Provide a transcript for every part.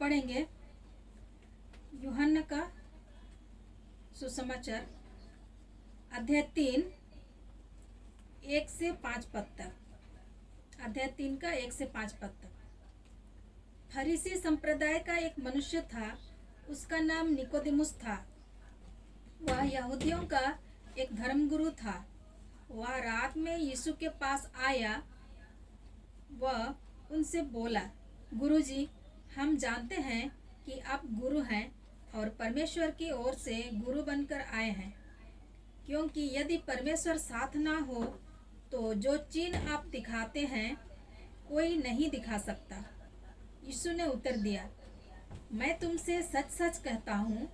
पढ़ेंगे यूहन्ना का सुसमाचार अध्याय 3 1 से 5 पद तक। अध्याय 3 का 1 से 5 पद तक। फरीसी संप्रदाय का एक मनुष्य था, उसका नाम निकोदेमुस था। वह यहूदियों का एक धर्मगुरु था। वह रात में यीशु के पास आया। वह उनसे बोला, गुरुजी, हम जानते हैं कि आप गुरु हैं और परमेश्वर की ओर से गुरु बनकर आए हैं, क्योंकि यदि परमेश्वर साथ ना हो तो जो चिन्ह आप दिखाते हैं कोई नहीं दिखा सकता। यीशु ने उत्तर दिया, मैं तुमसे सच सच कहता हूँ,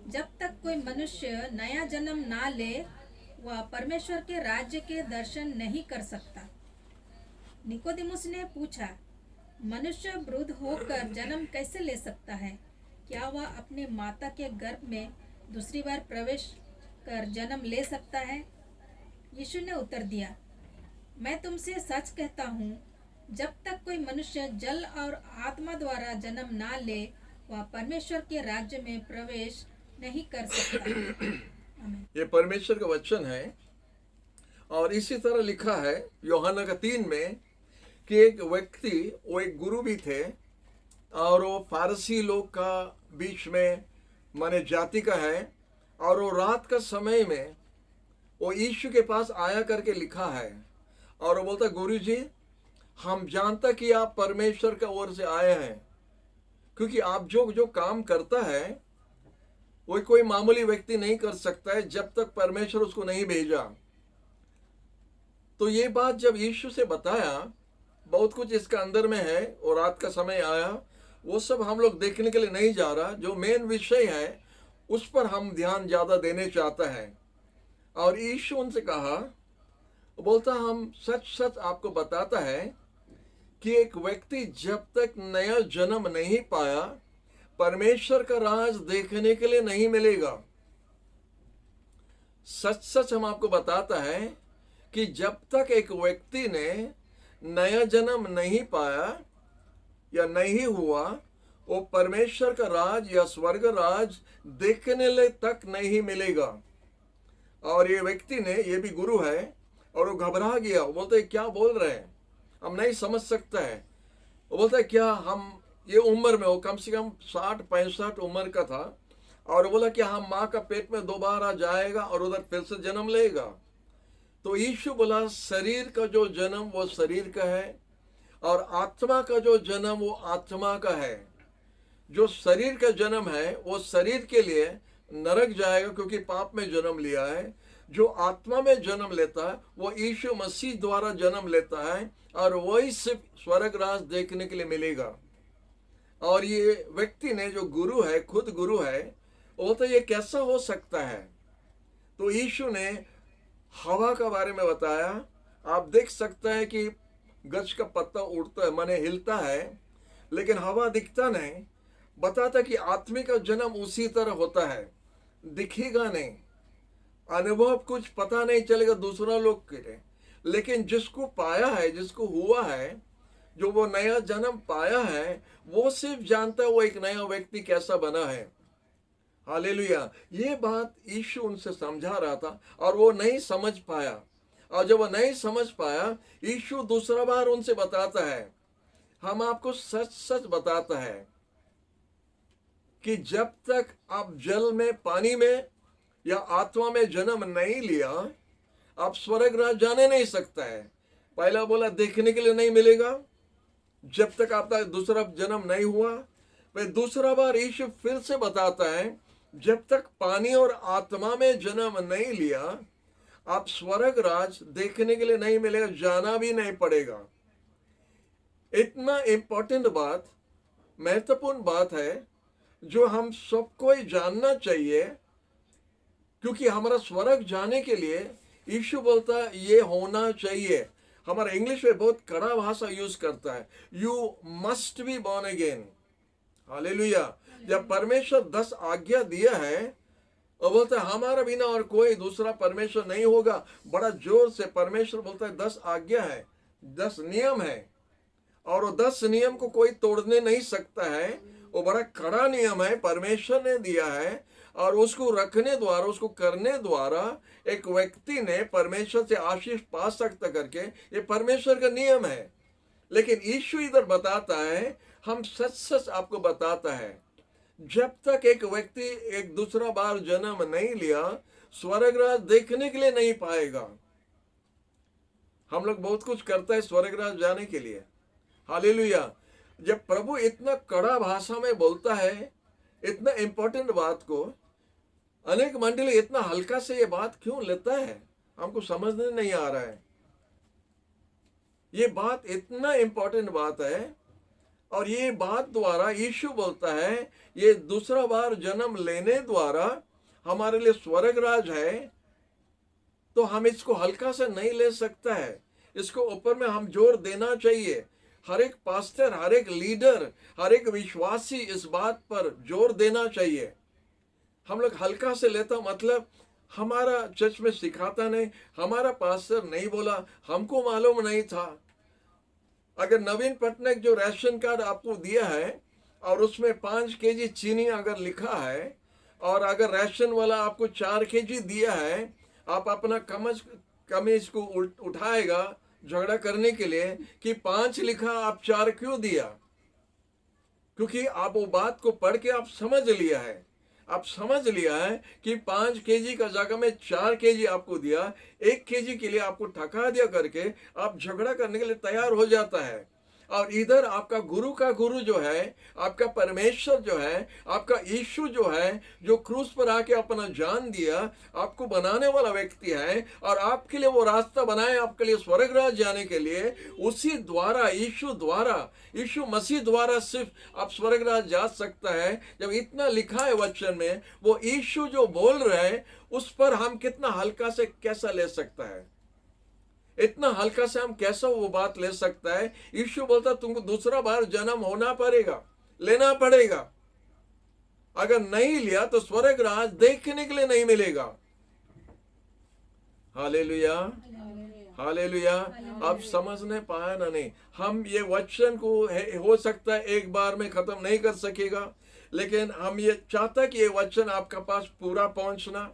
जब तक कोई मनुष्य नया जन्म ना ले वह परमेश्वर के राज्य के दर्शन नहीं कर सकता। निकोदेमुस ने पूछा, मनुष्य वृद्ध होकर जन्म कैसे ले सकता है? क्या वह अपने माता के गर्भ में दूसरी बार प्रवेश कर जन्म ले सकता है? यीशु ने उत्तर दिया, मैं तुमसे सच कहता हूँ, जब तक कोई मनुष्य जल और आत्मा द्वारा जन्म ना ले वह परमेश्वर के राज्य में प्रवेश नहीं कर सकता। ये परमेश्वर का वचन है। और इसी तरह लिखा है यूहन्ना का 3 में कि एक व्यक्ति, वो एक गुरु भी थे और वो फारसी लोग का बीच में माने जाति का है, और वो रात का समय में वो यीशु के पास आया करके लिखा है और वो बोलता, गुरुजी, हम जानता कि आप परमेश्वर का ओर से आए हैं, क्योंकि आप जो काम करता है वो कोई मामूली व्यक्ति नहीं कर सकता है जब तक परमेश्वर उसको नहीं भेजा। तो ये बात जब यीशु से बताया, बहुत कुछ इसका अंदर में है और रात का समय आया, वो सब हम लोग देखने के लिए नहीं जा रहा। जो मेन विषय है उस पर हम ध्यान ज्यादा देने चाहता है। और यीशु उनसे कहा, बोलता, हम सच सच आपको बताता है कि एक व्यक्ति जब तक नया जन्म नहीं पाया परमेश्वर का राज देखने के लिए नहीं मिलेगा। सच सच हम आपको बताता है कि जब तक एक व्यक्ति ने नया जन्म नहीं पाया या नहीं हुआ, वो परमेश्वर का राज या स्वर्ग राज देखने ले तक नहीं मिलेगा। और ये व्यक्ति ने, ये भी गुरु है, और वो घबरा गया। वो बोलते, क्या बोल रहे हैं, हम नहीं समझ सकता है। वो बोलता है, क्या हम ये उम्र में, वो कम से कम 60-65 उम्र का था, और वो बोला, क्या हम माँ का पेट में दोबारा जाएगा और उधर फिर से जन्म लेगा? तो यीशु बोला, शरीर का जो जन्म वो शरीर का है और आत्मा का जो जन्म वो आत्मा का है। जो शरीर का जन्म है वो शरीर के लिए नरक जाएगा क्योंकि पाप में जन्म लिया है। जो आत्मा में जन्म लेता है वो यीशु मसीह द्वारा जन्म लेता है और वही सिर्फ स्वर्ग राज देखने के लिए मिलेगा। और ये व्यक्ति ने, जो गुरु है, खुद गुरु है, वो तो ये कैसा हो सकता है? तो यीशु ने हवा का बारे में बताया। आप देख सकते हैं कि गज का पत्ता उड़ता है, माने हिलता है, लेकिन हवा दिखता नहीं। बताता कि आत्मिक का जन्म उसी तरह होता है, दिखेगा नहीं, अनुभव कुछ पता नहीं चलेगा दूसरा लोग के लिए, लेकिन जिसको पाया है, जिसको हुआ है, जो वो नया जन्म पाया है, वो सिर्फ जानता है वो एक नया व्यक्ति कैसा बना है। हालेलुया। ये बात यीशु उनसे समझा रहा था और वो नहीं समझ पाया। और जब वो नहीं समझ पाया, यीशु दूसरा बार उनसे बताता है, हम आपको सच सच बताता है कि जब तक आप जल में, पानी में या आत्मा में जन्म नहीं लिया, आप स्वर्ग राज जाने नहीं सकता है। पहला बोला देखने के लिए नहीं मिलेगा जब तक आपका दूसरा जन्म नहीं हुआ। फिर दूसरा बार यीशु फिर से बताता है, जब तक पानी और आत्मा में जन्म नहीं लिया आप स्वर्ग राज देखने के लिए नहीं मिलेगा, जाना भी नहीं पड़ेगा। इतना इंपॉर्टेंट बात, महत्वपूर्ण बात है जो हम सबको जानना चाहिए, क्योंकि हमारा स्वर्ग जाने के लिए यीशु बोलता है ये होना चाहिए। हमारा इंग्लिश में बहुत कड़ा भाषा यूज करता है, you must be born again. Hallelujah. जब परमेश्वर 10 आज्ञा दिया है और बोलता है हमारा बिना और कोई दूसरा परमेश्वर नहीं होगा, बड़ा जोर से परमेश्वर बोलता है 10 आज्ञा है, 10 नियम है, और वो 10 नियम को कोई तोड़ने नहीं सकता है। वो बड़ा कड़ा नियम है, परमेश्वर ने दिया है, और उसको रखने द्वारा, उसको करने द्वारा एक व्यक्ति ने परमेश्वर से आशीष पा सकता करके, ये परमेश्वर का नियम है। लेकिन यीशु इधर बताता है, हम सच सच आपको बताता है, जब तक एक व्यक्ति एक दूसरा बार जन्म नहीं लिया, स्वर्ग राज देखने के लिए नहीं पाएगा। हम लोग बहुत कुछ करता है स्वर्ग राज जाने के लिए, हालेलुया। जब प्रभु इतना कड़ा भाषा में बोलता है इतना इंपॉर्टेंट बात को, अनेक मंडली इतना हल्का से ये बात क्यों लेता है, हमको समझने नहीं आ रहा है। ये बात इतना इंपॉर्टेंट बात है, और ये बात द्वारा यीशु बोलता है, ये दूसरा बार जन्म लेने द्वारा हमारे लिए स्वर्ग राज है, तो हम इसको हल्का से नहीं ले सकता है। इसको ऊपर में हम जोर देना चाहिए। हर एक पास्टर, हर एक लीडर, हर एक विश्वासी इस बात पर जोर देना चाहिए। हम लोग हल्का से लेता, मतलब हमारा चर्च में सिखाता नहीं, हमारा पास्टर नहीं बोला, हमको मालूम नहीं था। अगर नवीन पटनायक जो राशन कार्ड आपको दिया है और उसमें 5 केजी चीनी अगर लिखा है, और अगर राशन वाला आपको 4 केजी दिया है, आप अपना कमीज को उठाएगा झगड़ा करने के लिए कि 5 लिखा, आप 4 क्यों दिया? क्योंकि आप वो बात को पढ़ के आप समझ लिया है, आप समझ लिया है कि 5 केजी का जगह में 4 केजी आपको दिया, 1 केजी के लिए आपको ठका दिया करके आप झगड़ा करने के लिए तैयार हो जाता है। और इधर आपका गुरु का गुरु जो है, आपका परमेश्वर जो है, आपका यीशु जो है, जो क्रूस पर आके अपना जान दिया, आपको बनाने वाला व्यक्ति है, और आपके लिए वो रास्ता बनाए आपके लिए स्वर्ग राज जाने के लिए, उसी द्वारा, यीशु मसीह द्वारा सिर्फ आप स्वर्ग राज जा सकता है। जब इतना लिखा है वचन में, वो यीशु जो बोल रहे हैं उस पर हम कितना हल्का से कैसा ले सकता है, इतना हल्का से हम कैसा वो बात ले सकता है? यीशु बोलता तुमको दूसरा बार जन्म होना पड़ेगा, लेना पड़ेगा। अगर नहीं लिया तो स्वर्ग राज देखने के लिए नहीं मिलेगा। Hallelujah, hallelujah. आप समझने पाया ना? नहीं, हम ये वचन को हो सकता है एक बार में खत्म नहीं कर सकेगा, लेकिन हम ये चाहता कि ये वचन आपका पास पूरा पहुंचना।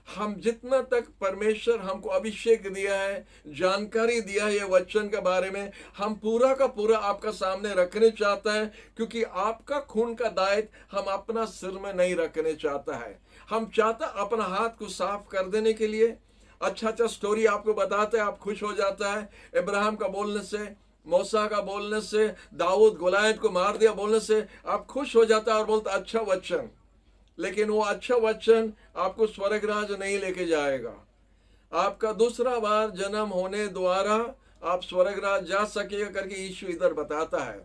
हम जितना तक परमेश्वर हमको अभिषेक दिया है, जानकारी दिया है ये वचन के बारे में, हम पूरा का पूरा आपका सामने रखने चाहता है, क्योंकि आपका खून का दायित्व हम अपना सिर में नहीं रखने चाहता है। हम चाहता अपना हाथ को साफ कर देने के लिए अच्छा अच्छा स्टोरी आपको बताते हैं, आप खुश हो जाता है। इब्राहिम का बोलने से, मूसा का बोलने से, दाऊद गोलायत को मार दिया बोलने से आप खुश हो जाता है और बोलता अच्छा वचन। लेकिन वो अच्छा वचन आपको स्वर्ग राज नहीं लेके जाएगा। आपका दूसरा बार जन्म होने द्वारा आप स्वर्ग राज जा सकेगा करके यीशु इधर बताता है।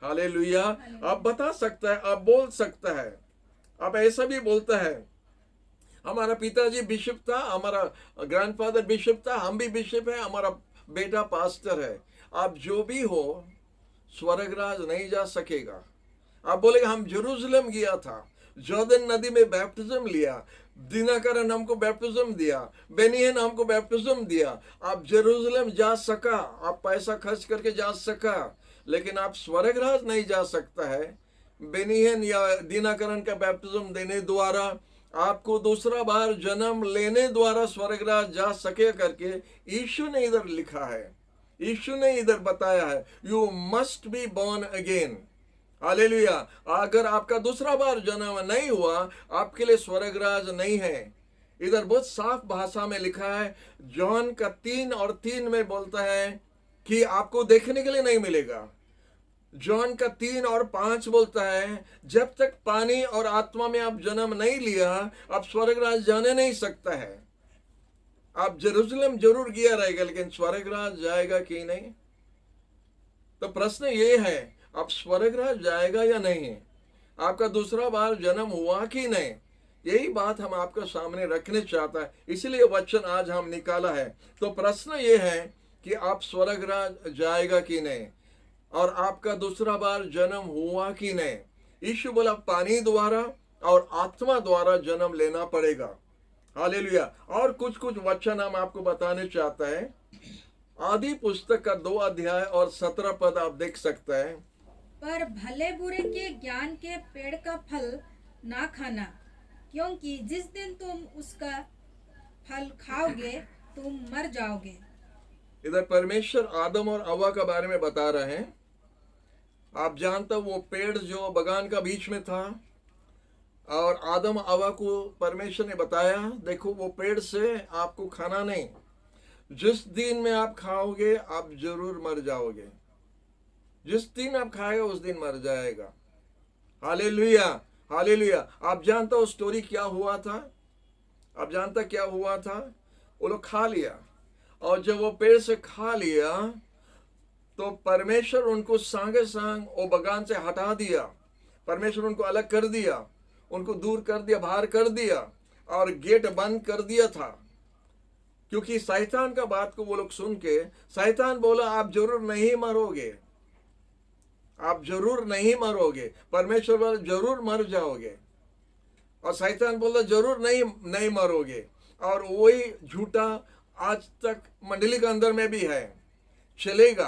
हालेलुया। आप बता सकता है, आप बोल सकता है, आप ऐसा भी बोलता है, हमारा पिताजी बिशप था, हमारा ग्रैंडफादर बिशप था, हम भी बिशप है, हमारा बेटा पास्टर है। आप जो भी हो, स्वर्ग राज नहीं जा सकेगा। आप बोलेगा हम जेरूशलेम गया था, जॉर्डन नदी में बैप्टिज्म लिया, दिनाकरन हमको बैप्टिज्म दिया, बेनियन हमको बैप्टिज्म दिया, आप जेरूशलेम जा सका, आप पैसा खर्च करके जा सका, लेकिन आप स्वर्ग राज नहीं जा सकता है। बेनियन या दिनाकरन का बैप्टिज्म देने द्वारा, आपको दूसरा बार जन्म लेने द्वारा स्वर्ग राज जा सके करके यीशु ने इधर लिखा है, यीशु ने इधर बताया है, you must be born again. Hallelujah. अगर आपका दूसरा बार जन्म नहीं हुआ, आपके लिए स्वर्ग राज नहीं है। इधर बहुत साफ भाषा में लिखा है, जॉन का 3:3 में बोलता है कि आपको देखने के लिए नहीं मिलेगा। जॉन का 3:5 बोलता है, जब तक पानी और आत्मा में आप जन्म नहीं लिया, आप स्वर्ग राज जाने नहीं सकता है। आप जेरूशलेम जरूर गया रहेगा, लेकिन स्वर्ग राज जाएगा कि नहीं? तो प्रश्न ये है, आप स्वर्ग राज जाएगा या नहीं? आपका दूसरा बार जन्म हुआ कि नहीं? यही बात हम आपके सामने रखने चाहता है, इसलिए वचन आज हम निकाला है। तो प्रश्न ये है कि आप स्वर्ग राज जाएगा कि नहीं, और आपका दूसरा बार जन्म हुआ कि नहीं? यीशु बोला पानी द्वारा और आत्मा द्वारा जन्म लेना पड़ेगा। हालेलुया। और कुछ वचन हम आपको बताने चाहता है। आदि पुस्तक का 2 अध्याय और 17 पद आप देख सकते हैं। पर भले बुरे के ज्ञान के पेड़ का फल ना खाना, क्योंकि जिस दिन तुम उसका फल खाओगे तुम मर जाओगे। इधर परमेश्वर आदम और हव्वा के बारे में बता रहे हैं। आप जानते हो वो पेड़ जो बगान का बीच में था, और आदम हव्वा को परमेश्वर ने बताया देखो वो पेड़ से आपको खाना नहीं, जिस दिन में आप खाओगे आप जरूर मर जाओगे, जिस दिन आप खाएगा उस दिन मर जाएगा। Hallelujah, hallelujah. आप जानते हो स्टोरी क्या हुआ था? आप जानते क्या हुआ था? वो लोग खा लिया, और जब वो पेड़ से खा लिया तो परमेश्वर उनको सांगे सांग वो बगान से हटा दिया। परमेश्वर उनको अलग कर दिया, उनको दूर कर दिया, बाहर कर दिया, और गेट बंद कर दिया था। क्योंकि शैतान का बात को वो लोग सुन के, शैतान बोला आप जरूर नहीं मरोगे, आप जरूर नहीं मरोगे। परमेश्वर बोला जरूर मर जाओगे, और शैतान बोला जरूर नहीं मरोगे। और वही झूठा आज तक मंडली के अंदर में भी है, चलेगा।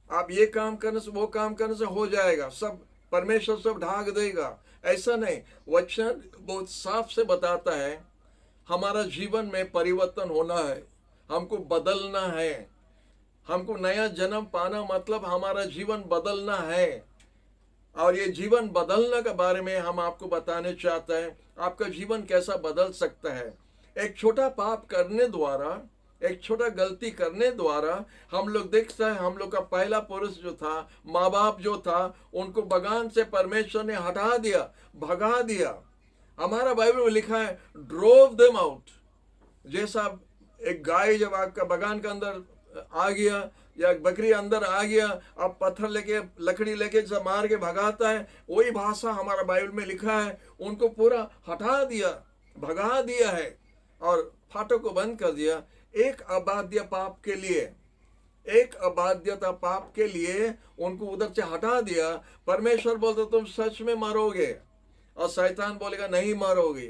आप ये काम करने से वो काम करने से हो जाएगा, सब परमेश्वर सब ढाक देगा, ऐसा नहीं। वचन बहुत साफ से बताता है हमारा जीवन में परिवर्तन होना है, हमको बदलना है, हमको नया जन्म पाना, मतलब हमारा जीवन बदलना है। और ये जीवन बदलने के बारे में हम आपको बताने चाहते हैं। आपका जीवन कैसा बदल सकता है? एक छोटा पाप करने द्वारा, एक छोटा गलती करने द्वारा हम लोग देखते हैं, हम लोग का पहला पुरुष जो था, माँ बाप जो था, उनको बगान से परमेश्वर ने हटा दिया, भगा दिया। हमारा बाइबल में लिखा है ड्रोव देम आउट। जैसा एक गाय जब आपका बगान के अंदर आ गया, या बकरी अंदर आ गया, अब पत्थर लेके लकड़ी लेके जब मार के भगाता है, वही भाषा हमारा बाइबल में लिखा है। उनको पूरा हटा दिया, भगा दिया है, और फाटक को बंद कर दिया। एक अबाध्य पाप के लिए, एक अबाध्यता पाप के लिए उनको उधर से हटा दिया। परमेश्वर बोलते तुम सच में मरोगे, और शैतान बोलेगा नहीं मरोगे,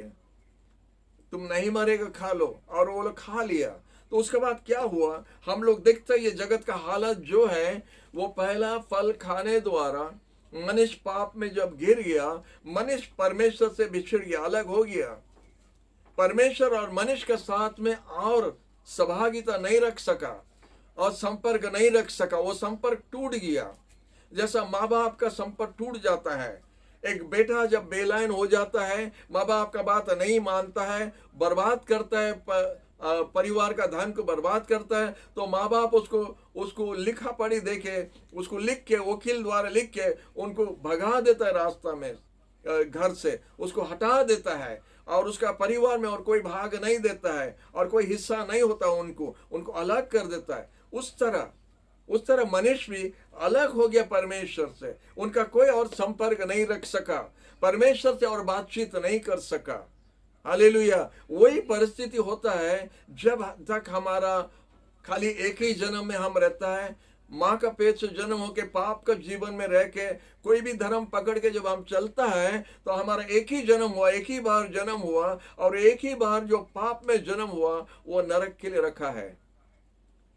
तुम नहीं मरेगा, खा लो। और वो लोग खा लिया। तो उसके बाद क्या हुआ? हम लोग देखते हैं ये जगत का हालत जो है, वो पहला फल खाने द्वारा मनुष्य पाप में जब गिर गया, मनुष्य परमेश्वर से बिछड़ गया, अलग हो गया। परमेश्वर और मनुष्य के साथ में और सहभागिता नहीं रख सका, और संपर्क नहीं रख सका, वो संपर्क टूट गया। जैसा माँ बाप का संपर्क टूट जाता है, एक बेटा जब बेलाइन हो जाता है, माँ बाप का बात नहीं मानता है, बर्बाद करता है, परिवार का धन को बर्बाद करता है, तो माँ बाप उसको लिखा पढ़ी देके, उसको लिख के, वकील द्वारा लिख के उनको भगा देता है रास्ता में, घर से उसको हटा देता है, और उसका परिवार में और कोई भाग नहीं देता है, और कोई हिस्सा नहीं होता उनको अलग कर देता है। उस तरह मनुष्य भी अलग हो गया परमेश्वर से, उनका कोई और संपर्क नहीं रख सका, परमेश्वर से और बातचीत नहीं कर सका। हालेलुया। वही परिस्थिति होता है जब तक हमारा खाली एक ही जन्म में हम रहता है, माँ का पेट से जन्म होके पाप का जीवन में रह के कोई भी धर्म पकड़ के जब हम चलता है, तो हमारा एक ही जन्म हुआ, एक ही बार जन्म हुआ, और एक ही बार जो पाप में जन्म हुआ वो नरक के लिए रखा है,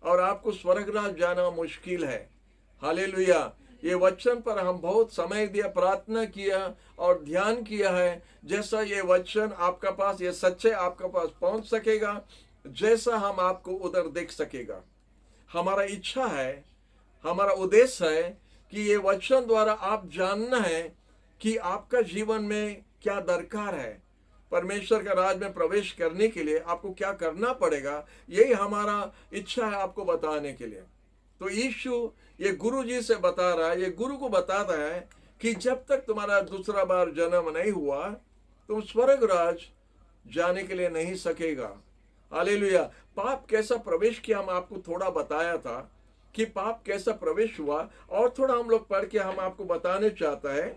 और आपको स्वर्गराज जाना मुश्किल है। हालेलुया। ये वचन पर हम बहुत समय दिया, प्रार्थना किया और ध्यान किया है। जैसा ये वचन आपका पास, ये सच्चे आपका पास पहुंच सकेगा, जैसा हम आपको उधर देख सकेगा। हमारा इच्छा है, हमारा उद्देश्य है कि ये वचन द्वारा आप जानना है कि आपका जीवन में क्या दरकार है, परमेश्वर का राज में प्रवेश करने के लिए आपको क्या करना पड़ेगा। यही हमारा इच्छा है आपको बताने के लिए। तो यीशु ये गुरु जी से बता रहा है, ये गुरु को बताता है कि जब तक तुम्हारा दूसरा बार जन्म नहीं हुआ, तुम स्वर्ग राज जाने के लिए नहीं सकेगा। हालेलुया। पाप कैसा प्रवेश किया हम आपको थोड़ा बताया था कि पाप कैसा प्रवेश हुआ, और थोड़ा हम लोग पढ़ के हम आपको बताने चाहता है।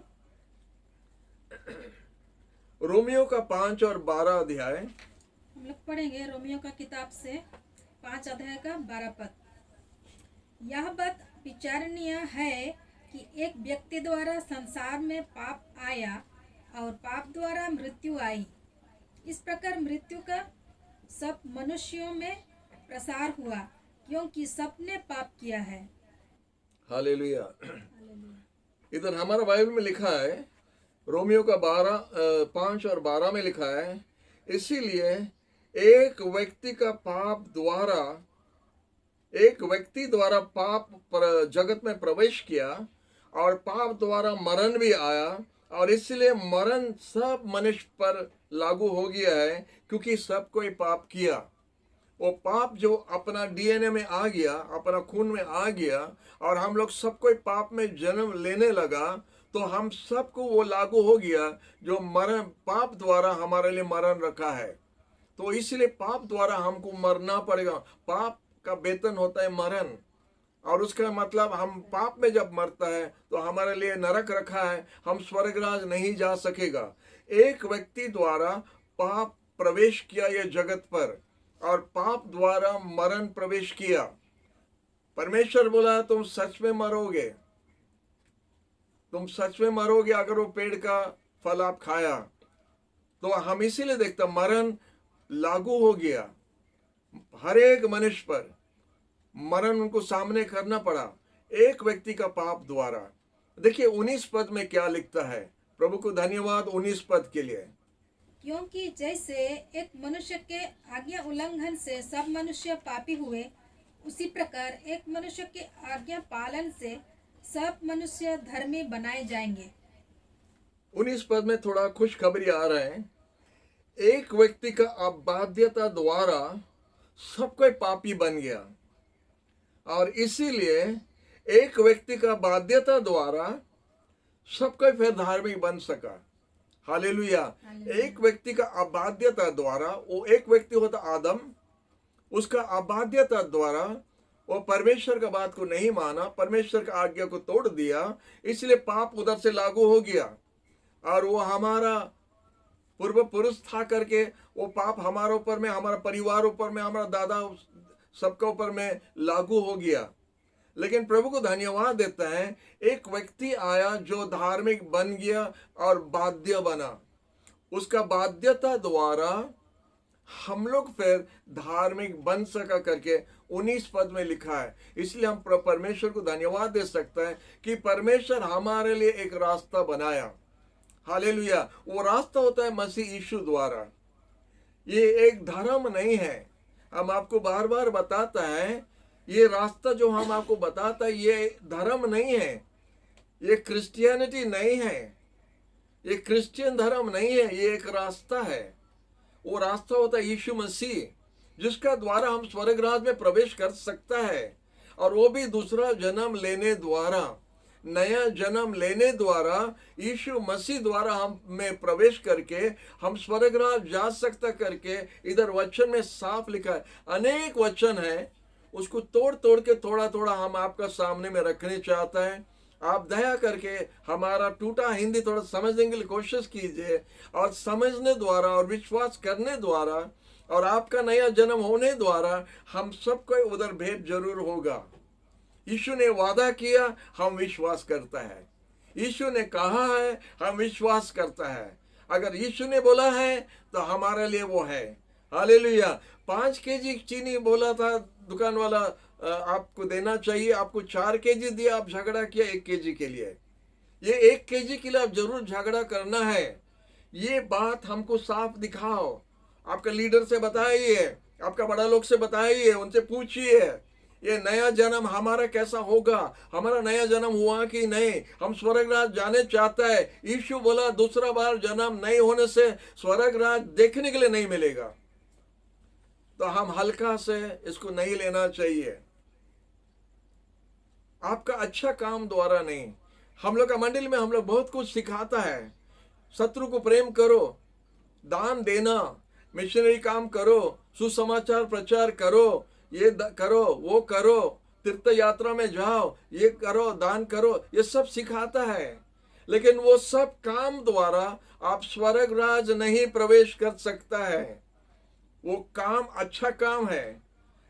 रोमियो का 5 और 12 अध्याय हम लोग पढ़ेंगे। रोमियो का किताब से 5 अध्याय का 12 पद। यह बात विचारणीय है कि एक व्यक्ति द्वारा संसार में पाप आया, और पाप द्वारा मृत्यु आई। इस प्रकार मृत्यु का सब मनुष्यों में प्रसार हुआ, क्योंकि सबने पाप किया है। हालेलुया। इधर हमारा बाइबल में लिखा है, रोमियो का 5 और 12 में लिखा है, इसीलिए एक व्यक्ति द्वारा पाप जगत में प्रवेश किया और पाप द्वारा मरण भी आया, और इसलिए मरण सब मनुष्य पर लागू हो गया है, क्योंकि सब कोई पाप किया। वो पाप जो अपना डीएनए में आ गया, अपना खून में आ गया, और हम लोग सब कोई पाप में जन्म लेने लगा, तो हम सबको वो लागू हो गया जो मरण, पाप द्वारा हमारे लिए मरण रखा है। तो इसलिए पाप द्वारा हमको मरना पड़ेगा। पाप का वेतन होता है मरण, और उसका मतलब हम पाप में जब मरता है तो हमारे लिए नरक रखा है, हम स्वर्गराज नहीं जा सकेगा। एक व्यक्ति द्वारा पाप प्रवेश किया ये जगत पर, और पाप द्वारा मरण प्रवेश किया। परमेश्वर बोला तुम सच में मरोगे, तुम सच में मरोगे अगर वो पेड़ का फल आप खाया। तो हम इसीलिए देखते मरण लागू हो गया, हर एक मनुष्य पर मरण उनको सामने करना पड़ा एक व्यक्ति का पाप द्वारा। देखिए 19 पद में क्या लिखता है, प्रभु को धन्यवाद 19 पद के लिए। क्योंकि जैसे एक मनुष्य के आज्ञा उल्लंघन से सब मनुष्य पापी हुए, उसी प्रकार एक मनुष्य के आज्ञा पालन से सब मनुष्य धर्मी बनाए जाएंगे। 19 पद में थोड़ा खुशखबरी आ रहा है। एक व्यक्ति का अबाध्यता द्वारा सब कोई पापी बन गया, और इसीलिए एक व्यक्ति का बाध्यता द्वारा सब कोई फिर धार्मिक बन सका। हालेलुया। एक व्यक्ति का अबाध्यता द्वारा, वो एक व्यक्ति होता आदम, उसका अबाध्यता द्वारा वो परमेश्वर का बात को नहीं माना, परमेश्वर का आज्ञा को तोड़ दिया, इसलिए पाप उधर से लागू हो गया, और वो हमारा पूर्व पुरुष था करके वो पाप हमारे ऊपर में, हमारा परिवार ऊपर में, हमारा दादा सबके ऊपर में लागू हो गया। लेकिन प्रभु को धन्यवाद देता है, एक व्यक्ति आया जो धार्मिक बन गया और बाध्य बना। उसका बाध्यता द्वारा हम लोग फिर धार्मिक बन सका करके 19 पद में लिखा है। इसलिए हम परमेश्वर को धन्यवाद दे सकते हैं कि परमेश्वर हमारे लिए एक रास्ता बनाया। हालेलुया। वो रास्ता होता है मसीह यीशु द्वारा। ये एक धर्म नहीं है, हम आपको बार बार बताता है, ये रास्ता जो हम आपको बताता है ये धर्म नहीं है, ये क्रिश्चियनिटी नहीं है, ये क्रिश्चियन धर्म नहीं है, ये एक रास्ता है। वो रास्ता होता है यीशु मसीह, जिसका द्वारा हम स्वर्ग राज में प्रवेश कर सकता है, और वो भी दूसरा जन्म लेने द्वारा, नया जन्म लेने द्वारा, यीशु मसीह द्वारा हम में प्रवेश करके हम स्वर्ग राज जा सकता करके इधर वचन में साफ लिखा है। अनेक वचन है, उसको तोड़ तोड़ के थोड़ा थोड़ा हम आपका सामने में रखने चाहता है। आप दया करके हमारा टूटा हिंदी थोड़ा समझने के लिए कोशिश कीजिए, और समझने द्वारा और विश्वास करने द्वारा और आपका नया जन्म होने द्वारा हम सबको उधर भेद जरूर होगा। यीशु ने वादा किया, हम विश्वास करता है। यीशु ने कहा है, हम विश्वास करता है। अगर यीशु ने बोला है तो हमारे लिए वो है। हालेलुया। 5 केजी चीनी बोला था दुकान वाला आपको देना चाहिए, आपको 4 केजी दिया, आप झगड़ा किया 1 केजी के लिए। ये 1 केजी के लिए आप जरूर झगड़ा करना है। ये बात हमको साफ दिखाओ, आपका लीडर से बताइए, आपका बड़ा लोग से बताइए, उनसे पूछिए ये नया जन्म हमारा कैसा होगा, हमारा नया जन्म हुआ कि नहीं, हम स्वर्ग राज जाने चाहता है। यीशु बोला दूसरा बार जन्म नहीं होने से स्वर्ग राज देखने के लिए नहीं मिलेगा। तो हम हल्का से इसको नहीं लेना चाहिए। आपका अच्छा काम द्वारा नहीं, हम लोग का मंडली में हम लोग बहुत कुछ सिखाता है। शत्रु को प्रेम करो, दान देना, मिशनरी काम करो, सुसमाचार प्रचार करो, ये करो, वो करो, तीर्थ यात्रा में जाओ, ये करो, दान करो, ये सब सिखाता है। लेकिन वो सब काम द्वारा आप स्वर्ग राज नहीं प्रवेश कर सकता है। वो काम अच्छा काम है,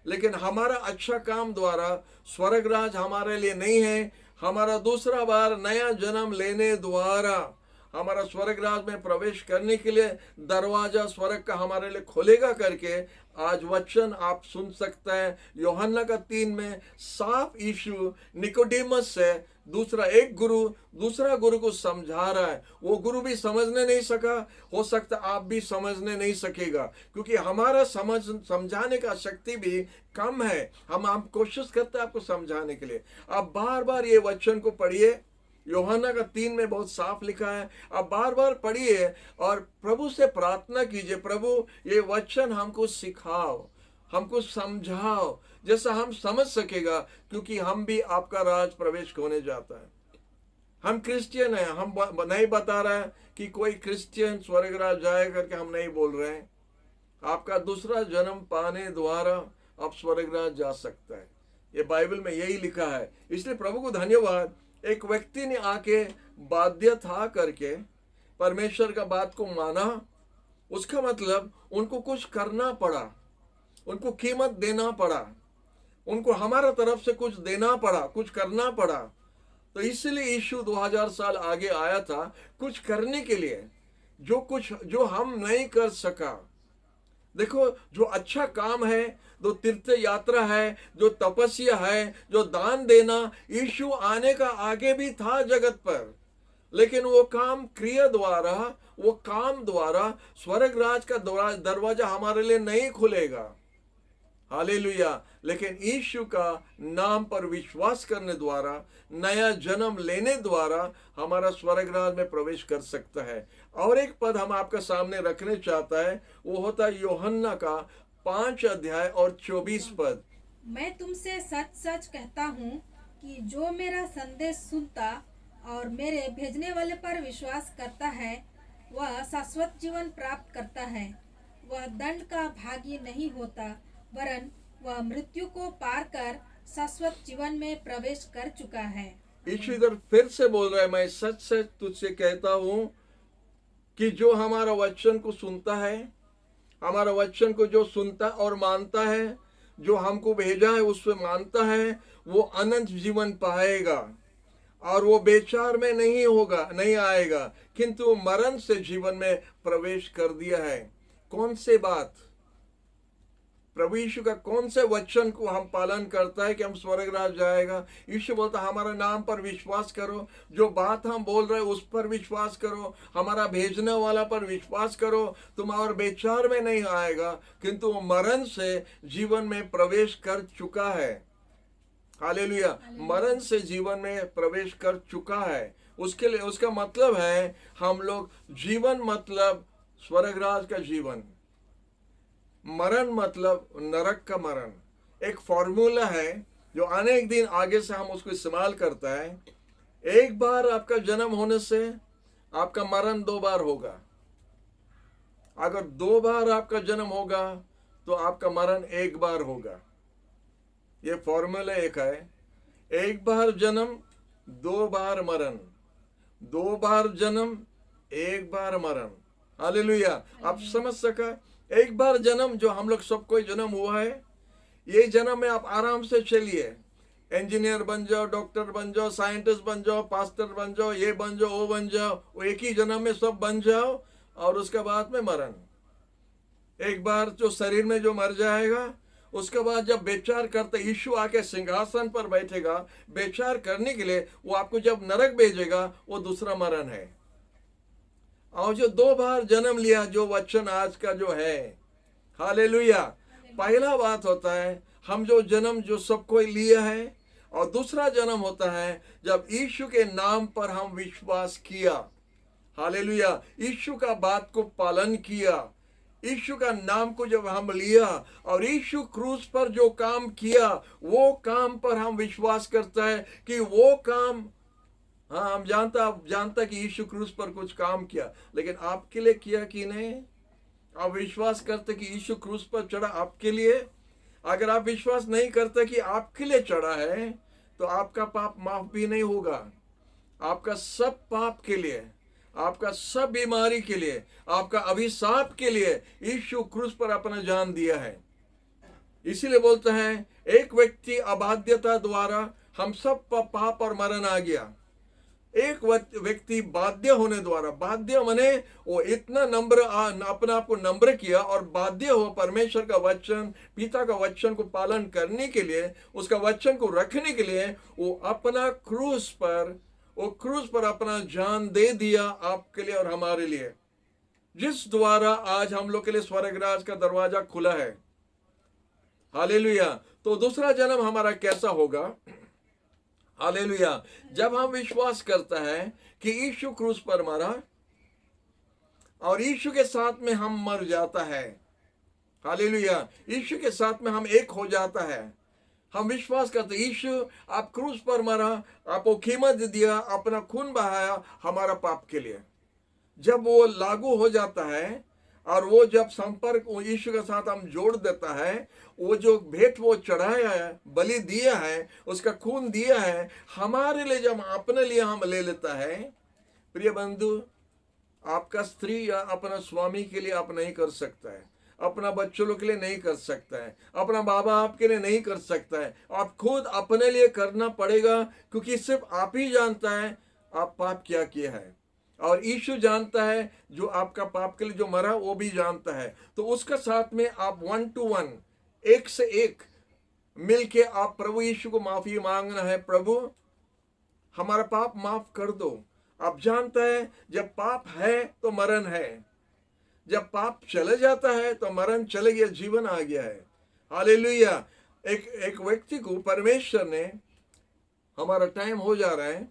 लेकिन हमारा अच्छा काम द्वारा स्वर्ग राज हमारे लिए नहीं है। हमारा दूसरा बार नया जन्म लेने द्वारा हमारा स्वर्ग राज में प्रवेश करने के लिए दरवाजा स्वर्ग का हमारे लिए खोलेगा करके आज वचन आप सुन सकते हैं। यूहन्ना का 3 में साफ यीशु निकोडेमस से दूसरा एक गुरु दूसरा गुरु को समझा रहा है, वो गुरु भी समझने नहीं सका, हो सकता आप भी समझने नहीं सकेगा, क्योंकि हमारा समझाने का शक्ति भी कम है। हम कोशिश करते हैं आपको समझाने के लिए। आप बार बार ये वचन को पढ़िए, यूहन्ना का 3 में बहुत साफ लिखा है। आप बार बार पढ़िए और प्रभु से प्रार्थना कीजिए, प्रभु ये वचन हमको सिखाओ, हमको समझाओ, जैसा हम समझ सकेगा, क्योंकि हम भी आपका राज प्रवेश होने जाता है। हम क्रिश्चियन हैं, हम नहीं बता रहे हैं कि कोई क्रिश्चियन स्वर्ग राज जाए करके हम नहीं बोल रहे हैं। आपका दूसरा जन्म पाने द्वारा आप स्वर्ग राज जा सकता है, ये बाइबल में यही लिखा है। इसलिए प्रभु को धन्यवाद, एक व्यक्ति ने आके बाध्य था करके परमेश्वर का बात को माना, उसका मतलब उनको कुछ करना पड़ा, उनको कीमत देना पड़ा, उनको हमारा तरफ से कुछ देना पड़ा, कुछ करना पड़ा। तो इसलिए यीशु 2000 साल आगे आया था कुछ करने के लिए, जो हम नहीं कर सका। देखो, जो अच्छा काम है, जो तीर्थ यात्रा है, जो तपस्या है, जो दान देना, यीशु आने का आगे भी था जगत पर, लेकिन वो काम द्वारा स्वर्ग राज का दरवाजा हमारे लिए नहीं खुलेगा। हालेलुया। लेकिन यीशु का नाम पर विश्वास करने द्वारा, नया जन्म लेने द्वारा हमारा स्वर्ग राज में प्रवेश कर सकता है। और एक पद हम आपके सामने रखने चाहता है, वो होता है यूहन्ना का 5 अध्याय और 24 पद। मैं तुमसे सच सच कहता हूँ कि जो मेरा संदेश सुनता और मेरे भेजने वाले पर विश्वास करता है, वह शाश्वत जीवन प्राप्त करता है। वह दंड का भागी नहीं होता, वरन वह मृत्यु को पार कर शाश्वत जीवन में प्रवेश कर चुका है। यीशु इधर फिर से बोल रहा है, मैं सच सच तुझसे कहता हूं कि जो हमारा वचन को सुनता है, हमारा वचन को जो सुनता और मानता है, जो हमको भेजा है उससे मानता है, वो अनंत जीवन पाएगा और वो बेचार में नहीं आएगा, किंतु मरण से जीवन में प्रवेश कर दिया है। कौन से बात? प्रभु यीशु का कौन से वचन को हम पालन करता है कि हम स्वर्ग राज जाएगा? यीशु बोलता है, हमारे नाम पर विश्वास करो, जो बात हम बोल रहे हैं उस पर विश्वास करो, हमारा भेजने वाला पर विश्वास करो, तुम और बेचार में नहीं आएगा, किंतु मरण से जीवन में प्रवेश कर चुका है। हालेलुया। मरण से जीवन में प्रवेश कर चुका है। उसके लिए उसका मतलब है हम लोग जीवन मतलब स्वर्ग राज का जीवन, मरण मतलब नरक का मरण। एक फॉर्मूला है जो अनेक दिन आगे से हम उसको इस्तेमाल करता है। एक बार आपका जन्म होने से आपका मरण 2 बार होगा। अगर 2 बार आपका जन्म होगा तो आपका मरण 1 बार होगा। ये फॉर्मूला एक है, 1 बार जन्म 2 बार मरण, 2 बार जन्म 1 बार मरण। हालेलुया। आप समझ सका? 1 बार जन्म जो हम लोग सबको जन्म हुआ है, ये जन्म में आप आराम से चलिए, इंजीनियर बन जाओ, डॉक्टर बन जाओ, साइंटिस्ट बन जाओ, पास्टर बन जाओ, ये बन जाओ, वो बन जाओ, वो एक ही जन्म में सब बन जाओ, और उसके बाद में मरण। 1 बार जो शरीर में जो मर जाएगा, उसके बाद जब बेचार करते यीशु आके सिंहासन पर बैठेगा बेचार करने के लिए, वो आपको जब नरक भेजेगा, वो दूसरा मरण है। और जो 2 बार जन्म लिया, जो वचन आज का जो है, हालेलुया। पहला बात होता है हम जो जन्म जो सबको लिया है, और दूसरा जन्म होता है जब यीशु के नाम पर हम विश्वास किया। हालेलुया। यीशु का बात को पालन किया, यीशु का नाम को जब हम लिया, और यीशु क्रूस पर जो काम किया, वो काम पर हम विश्वास करता है कि वो काम, हाँ, हम जानता कि यीशु क्रूस पर कुछ काम किया, लेकिन आपके लिए किया कि नहीं? आप विश्वास करते कि यीशु क्रूस पर चढ़ा आपके लिए? अगर आप विश्वास नहीं करते कि आपके लिए चढ़ा है, तो आपका पाप माफ भी नहीं होगा। आपका सब पाप के लिए, आपका सब बीमारी के लिए, आपका अभिशाप के लिए यीशु क्रूस पर अपना जान दिया है। इसीलिए बोलते हैं, एक व्यक्ति अबाध्यता द्वारा हम सब पर पाप और मरण आ गया। एक व्यक्ति बाध्य होने द्वारा, बाध्य माने वो इतना नम्र, अपने आप को नम्र किया और बाध्य हो परमेश्वर का वचन, पिता का वचन को पालन करने के लिए, उसका वचन को रखने के लिए वो अपना क्रूस पर अपना जान दे दिया आपके लिए और हमारे लिए, जिस द्वारा आज हम लोग के लिए स्वर्ग राज का दरवाजा खुला है। हालेलुया। तो दूसरा जन्म हमारा कैसा होगा? हालेलुया। जब हम विश्वास करता है कि यीशु क्रूस पर मरा और यीशु के साथ में हम मर जाता है। हालेलुया। यीशु के साथ में हम एक हो जाता है। हम विश्वास करते हैं यीशु आप क्रूस पर मरा, आपको कीमत दिया, अपना खून बहाया हमारा पाप के लिए। जब वो लागू हो जाता है और वो जब संपर्क यीशु के साथ हम जोड़ देता है, वो जो भेंट वो चढ़ाया है, बलि दिया है, उसका खून दिया है हमारे लिए, जब अपने लिए हम ले लेता है। प्रिय बंधु, आपका स्त्री या अपना स्वामी के लिए आप नहीं कर सकता है, अपना बच्चों के लिए नहीं कर सकता है, अपना बाबा आपके लिए नहीं कर सकता है, आप खुद अपने लिए करना पड़ेगा, क्योंकि सिर्फ आप ही जानता है आप पाप क्या किया है, और यीशु जानता है जो आपका पाप के लिए जो मरा वो भी जानता है। तो उसका साथ में आप 1 to 1, एक से एक मिलके आप प्रभु यीशु को माफी मांगना है। प्रभु हमारा पाप माफ कर दो। आप जानता है जब पाप है तो मरण है, जब पाप चले जाता है तो मरण चले गया, जीवन आ गया है। हालेलुया। एक व्यक्ति को परमेश्वर ने, हमारा टाइम हो जा रहा है,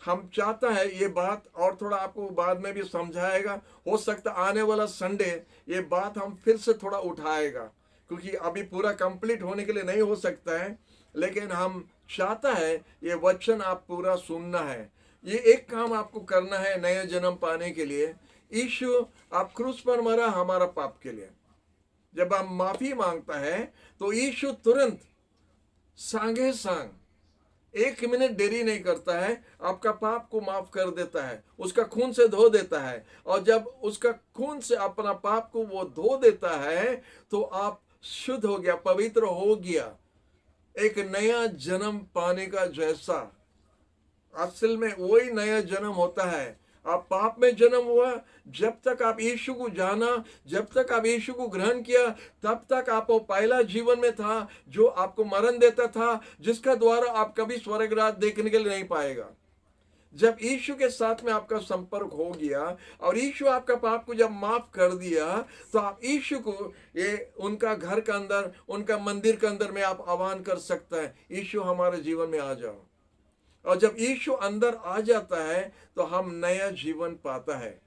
हम चाहता है ये बात और थोड़ा आपको बाद में भी समझाएगा, हो सकता आने वाला संडे ये बात हम फिर से थोड़ा उठाएगा, क्योंकि अभी पूरा कंप्लीट होने के लिए नहीं हो सकता है, लेकिन हम चाहता है ये वचन आप पूरा सुनना है। ये एक काम आपको करना है नया जन्म पाने के लिए। यीशु आप क्रूस पर मरा हमारा पाप के लिए। जब हम माफी मांगता है तो यीशु तुरंत सांगे सांग 1 मिनट देरी नहीं करता है, आपका पाप को माफ कर देता है, उसका खून से धो देता है। और जब उसका खून से अपना पाप को वो धो देता है तो आप शुद्ध हो गया, पवित्र हो गया, एक नया जन्म पाने का जैसा। असल में वही नया जन्म होता है। आप पाप में जन्म हुआ, जब तक आप यीशु को जाना, जब तक आप यीशु को ग्रहण किया, तब तक आप वो पहला जीवन में था जो आपको मरण देता था, जिसका द्वारा आप कभी स्वर्ग राज देखने के लिए नहीं पाएगा। जब यीशु के साथ में आपका संपर्क हो गया और यीशु आपका पाप को जब माफ कर दिया, तो आप यीशु को ये उनका घर के अंदर, उनका मंदिर के अंदर में आप आह्वान कर सकता है, यीशु हमारे जीवन में आ जाओ। और जब यीशु अंदर आ जाता है तो हम नया जीवन पाता है।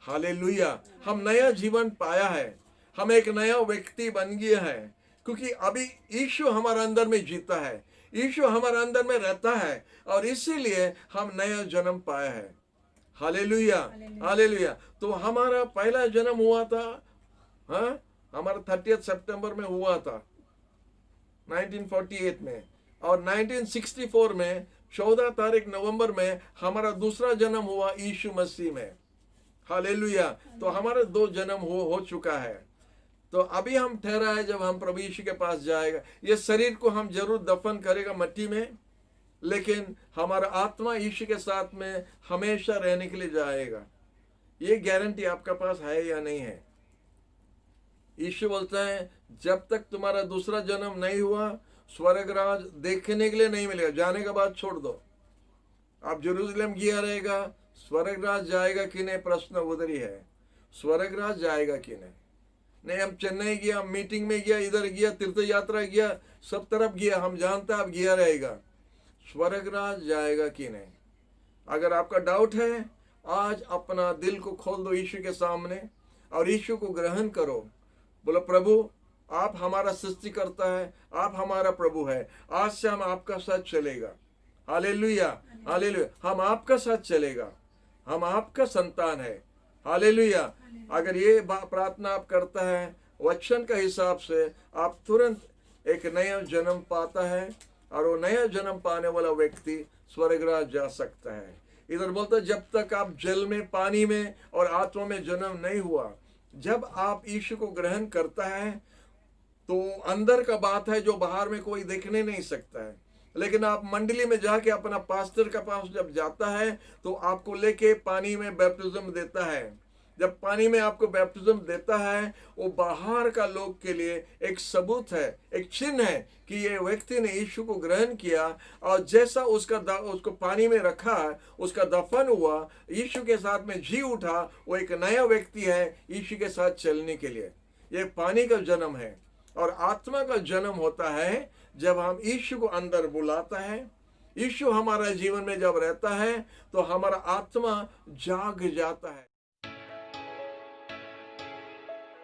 हालेलुया। हम नया जीवन पाया है, हम एक नया व्यक्ति बन गया है, क्योंकि अभी यीशु हमारे अंदर में जीता है, यीशु हमारे अंदर में रहता है, और इसीलिए हम नया जन्म पाया है। Hallelujah, hallelujah. तो हमारा पहला जन्म हुआ था, हाँ, हमारा 30 सितंबर में हुआ था 1948 में, और 1964 में 14 तारीख नवंबर में हमारा दूसरा जन्म हुआ यीशु मसीह में। हालेलुया। तो हमारा 2 जन्म हो चुका है। तो अभी हम ठहरा है जब हम प्रभु यीशु के पास जाएगा। ये शरीर को हम जरूर दफन करेगा मिट्टी में, लेकिन हमारा आत्मा यीशु के साथ में हमेशा रहने के लिए जाएगा। ये गारंटी आपके पास है या नहीं है? यीशु बोलता है जब तक तुम्हारा दूसरा जन्म नहीं हुआ स्वर्ग राज देखने के लिए नहीं मिलेगा। जाने के बाद छोड़ दो। आप जेरूशलेम गया रहेगा, स्वर्ग राज जाएगा कि नहीं, प्रश्न उधर ही है। स्वर्ग राज जाएगा कि नहीं, हम चेन्नई गया, मीटिंग में गया, इधर गया, तीर्थ यात्रा गया, सब तरफ गया, हम जानते हैं आप गया रहेगा, स्वर्ग राज जाएगा कि नहीं। अगर आपका डाउट है, आज अपना दिल को खोल दो यीशु के सामने और यीशु को ग्रहण करो। बोलो प्रभु आप हमारा सृष्टिकर्ता है, आप हमारा प्रभु है, आज से हम आपका साथ चलेगा। Hallelujah, hallelujah. हम आपका साथ चलेगा, हम आपका संतान है। हालेलुया। अगर ये प्रार्थना आप करता है वचन का हिसाब से, आप तुरंत एक नया जन्म पाता है, और वो नया जन्म पाने वाला व्यक्ति स्वर्ग राज जा सकता है। इधर बोलता जब तक आप जल में, पानी में और आत्मा में जन्म नहीं हुआ, जब आप यीशु को ग्रहण करता है तो अंदर का बात है जो बाहर में कोई देखने नहीं सकता है, लेकिन आप मंडली में जाके अपना पास्टर का पास जब जाता है तो आपको लेके पानी में बैप्टिज्म देता है। जब पानी में आपको बैप्टिज्म देता है, वो बाहर का लोग के लिए एक सबूत है, एक चिन्ह है कि ये व्यक्ति ने यीशु को ग्रहण किया, और जैसा उसको पानी में रखा, उसका दफन हुआ, यीशु के साथ में जी उठा, वो एक नया व्यक्ति है यीशु के साथ चलने के लिए। ये पानी का जन्म है। और आत्मा का जन्म होता है जब हम यीशु को अंदर बुलाता है। यीशु हमारा जीवन में जब रहता है तो हमारा आत्मा जाग जाता है।